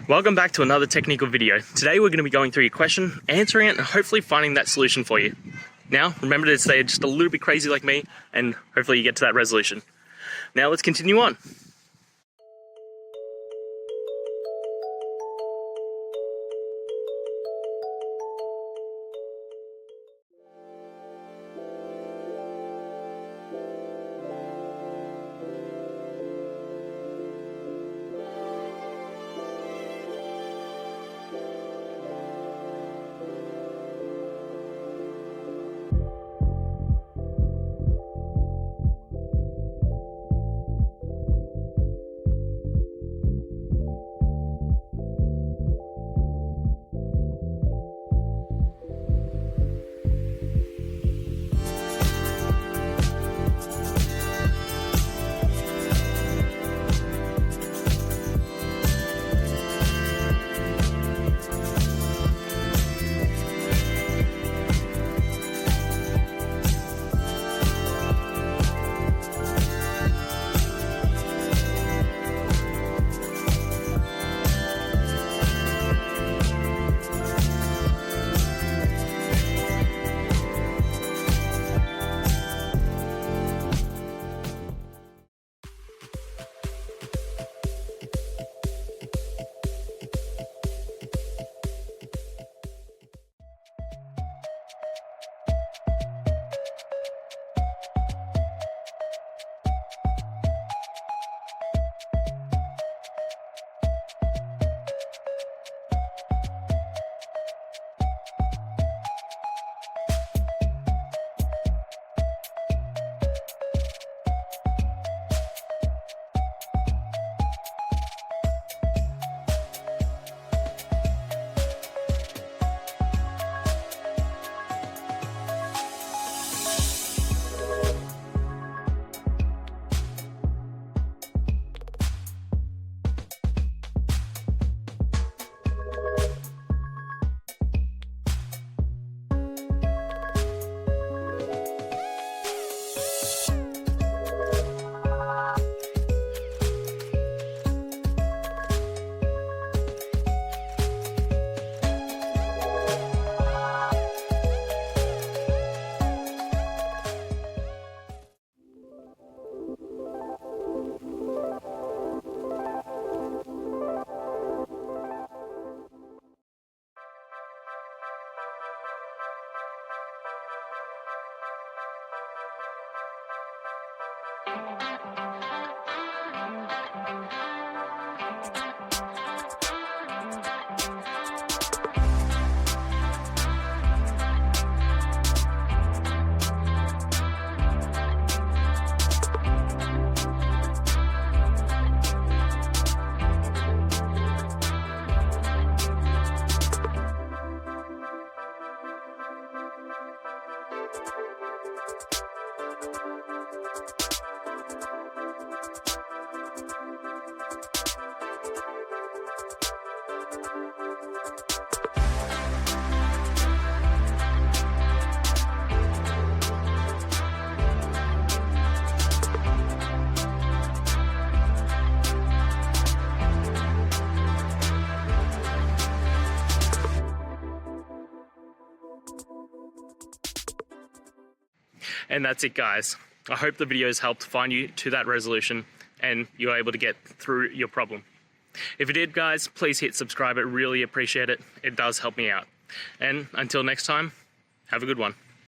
Welcome back to another technical video. Today we're going to be going through your question, answering it, and hopefully finding that solution for you. Now, remember to stay just a little bit crazy like me, and hopefully you get to that resolution. Now let's continue on. And that's it, guys. I hope the video has helped find you to that resolution and you're able to get through your problem. If it did, guys, please hit subscribe. I really appreciate it. It does help me out. And until next time, have a good one.